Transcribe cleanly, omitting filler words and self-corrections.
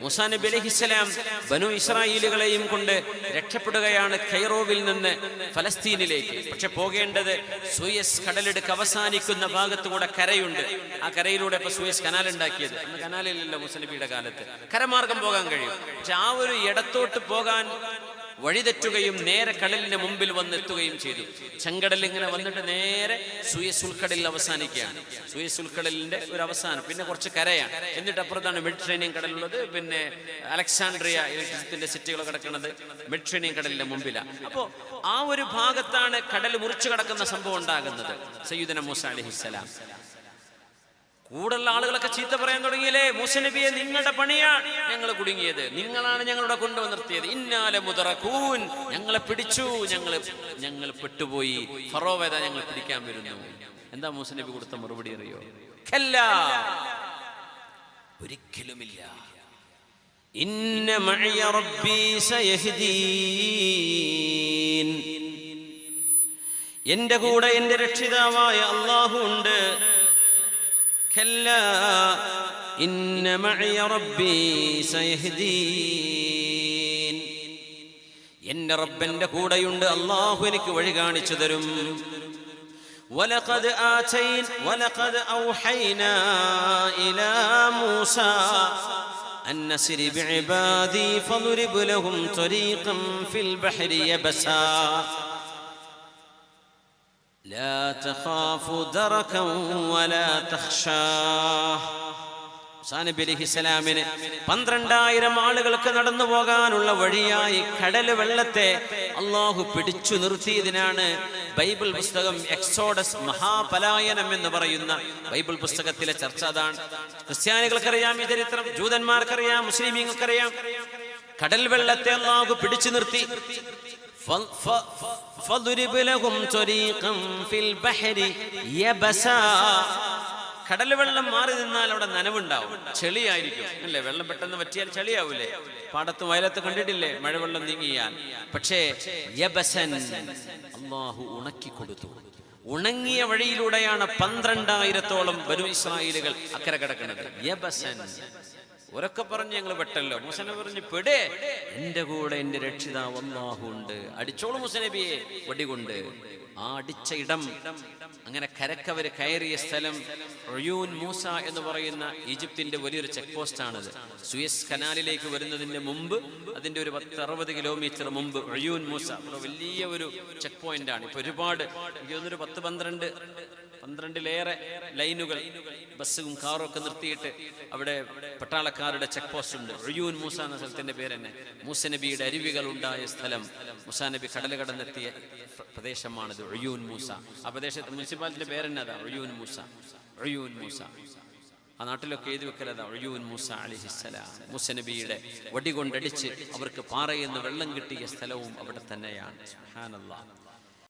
മൂസാ നബി അലൈഹിസ്സലാം ബനു ഇസ്രായേലുകളെയും കൊണ്ട് രക്ഷപ്പെടുകയാണ് കൈറോവിൽ നിന്ന് ഫലസ്തീനിലേക്ക്. പക്ഷെ പോകേണ്ടത് സൂയസ് കടലിടുക്ക് അവസാനിക്കുന്ന ഭാഗത്തുകൂടെ കരയുണ്ട്. ആ കരയിലൂടെ ഇപ്പൊ സൂയസ് കനാൽ ഉണ്ടാക്കിയത്. അന്ന് കനാലില്ലല്ലോ മൂസാ നബിയുടെ കാലത്ത്. കരമാർഗം പോകാൻ കഴിയും. പക്ഷെ ആ ഒരു ഇടത്തോട്ട് പോകാൻ വഴിതെറ്റുകയും നേരെ കടലിന്റെ മുമ്പിൽ വന്നെത്തുകയും ചെയ്തു. ചെങ്കടൽ ഇങ്ങനെ വന്നിട്ട് നേരെ സൂയസ് ഉൾക്കടലിൽ അവസാനിക്കുകയാണ്. സൂയസ് ഉൾക്കടലിന്റെ ഒരു അവസാനം, പിന്നെ കുറച്ച് കരയാണ്. എന്നിട്ട് അപ്പുറത്താണ് മെഡിറ്ററേനിയൻ കടലുള്ളത്. പിന്നെ അലക്സാണ്ട്രിയ ഈജിപ്തിന്റെ സിറ്റികൾ കിടക്കുന്നത് മെഡിറ്ററേനിയൻ കടലിന്റെ മുമ്പിലാണ്. അപ്പോ ആ ഒരു ഭാഗത്താണ് കടൽ മുറിച്ചു കടക്കുന്ന സംഭവം ഉണ്ടാകുന്നത്. സയ്യിദുനാ മൂസാ അലൈഹിസ്സലാം കൂടുള്ള ആളുകളൊക്കെ ചീത്ത പറയാൻ തുടങ്ങിയില്ലേ, മൂസാ നബിയെ നിങ്ങളുടെ പണിയാണ് ഞങ്ങൾ കുടുങ്ങിയത്, നിങ്ങളാണ് ഞങ്ങളുടെ കൊണ്ടുവന്ന് നിർത്തിയത്, ഇന്നാലെ മുദറകൂൻ, ഞങ്ങളെ പിടിച്ചു, ഞങ്ങൾ പെട്ടുപോയി, ഫറോവ ഞങ്ങൾ പിടിക്കാൻ വരുന്നു. എന്താ മൂസാ നബി കൊടുത്ത മറുപടി അറിയോ? ഖല്ലാ, ഒരിക്കലുമില്ല. ഇന്ന മഅയ റബ്ബി സയഹ്ദീൻ, എന്റെ കൂടെ എന്റെ രക്ഷിതാവായ അല്ലാഹു ഉണ്ട്. كلا إن معي ربي سيهدين, എൻ്റെ റബ്ബന്റെ കൂടെയുണ്ട്, അല്ലാഹു എനിക്ക് വഴി കാണിച്ചു തരും. ولقد أوحينا إلى موسى أن نسر بعبادي فاضرب لهم طريقا في البحر يبسا لا تخاف دركا ولا تخشى. മൂസാ നബി അലൈഹിസ്സലാമിന് 12,000 ആളുകൾക്ക് നടന്നു പോകാനുള്ള വഴിയായി കടൽ വെള്ളത്തെ അല്ലാഹു പിടിച്ചു നിർത്തിയതിനാണ് ബൈബിൾ പുസ്തകം എക്സോഡസ്, മഹാപലായനം എന്ന് പറയുന്ന ബൈബിൾ പുസ്തകത്തിലെ ചർച്ച അതാണ്. ക്രിസ്ത്യാനികൾക്കറിയാം ഈ ചരിത്രം, ജൂതന്മാർക്കറിയാം, മുസ്ലിമീങ്ങൾക്കറിയാം. കടൽ വെള്ളത്തെ അല്ലാഹു പിടിച്ചു നിർത്തി. കടൽ വെള്ളം മാറി നിന്നാൽ അവിടെ നനവുണ്ടാവും, ചെളിയായിരിക്കും അല്ലേ? വെള്ളം പെട്ടെന്ന് വറ്റിയാൽ ചെളിയാവൂലേ? പാടത്തും വയലത്ത് കണ്ടിട്ടില്ലേ മഴവെള്ളം നീങ്ങിയാൽ? പക്ഷേ യബസൻ, അല്ലാഹു ഉണക്കി കൊടുത്തു. ഉണങ്ങിയ വഴിയിലൂടെയാണ് 12,000-ഓളം ബനു ഇസ്രായേലുകൾ അക്കരെ കിടക്കുന്നത്. യബസൻ, ഒരൊക്കെ പറഞ്ഞ് ഞങ്ങൾ പെട്ടല്ലോ. മൂസാ നബി പറഞ്ഞു, പെടേ, എന്റെ കൂടെ എന്റെ രക്ഷിതാവ് അല്ലാഹു ഉണ്ട്, അടിച്ചോളൂ മൂസാ നബിയെ വടികൊണ്ട്. ആ അടിച്ച ഇടം, അങ്ങനെ കരക്കവര് കയറിയ സ്ഥലം ഉയൂൻ മൂസ എന്ന് പറയുന്ന ഈജിപ്തിന്റെ വലിയൊരു ചെക്ക് പോസ്റ്റാണത്. സുയസ് കനാലിലേക്ക് വരുന്നതിന്റെ മുമ്പ്, അതിന്റെ ഒരു 10-60 കിലോമീറ്റർ മുമ്പ് ഉയൂൻ മൂസ വലിയ ഒരു ചെക്ക് പോയിന്റ് ആണ്. ഇപ്പൊ ഒരുപാട്, എനിക്ക് തോന്നുന്നു 10-12-ലേറെ ലൈനുകൾ, ബസ്സും കാറും ഒക്കെ നിർത്തിയിട്ട് അവിടെ പട്ടാളക്കാരുടെ ചെക്ക് പോസ്റ്റ് ഉണ്ട്. ഉയൂൻ മൂസ എന്ന സ്ഥലത്തിന്റെ പേര് തന്നെ. മൂസാ നബിയുടെ അരുവികൾ ഉണ്ടായ സ്ഥലം, മൂസാ നബി കടൽ കടന്നെത്തിയ പ്രദേശമാണിത്, ഉയൂൻ മൂസ. ആ പ്രദേശത്ത് മുനിസിപ്പാലിറ്റിന്റെ പേര് തന്നെ അതാ, ഉയൂൻ മൂസ. ഉയൂൻ മൂസ ആ നാട്ടിലൊക്കെ എഴുതി വെക്കലതാ, ഉയൂൻ മൂസ അലൈഹിസ്സലാം. മൂസാ നബിയുടെ വടി കൊണ്ടടിച്ച് അവർക്ക് പാറയിൽ നിന്ന് വെള്ളം കിട്ടിയ സ്ഥലവും അവിടെ തന്നെയാണ്. സുബ്ഹാനല്ലാഹ്.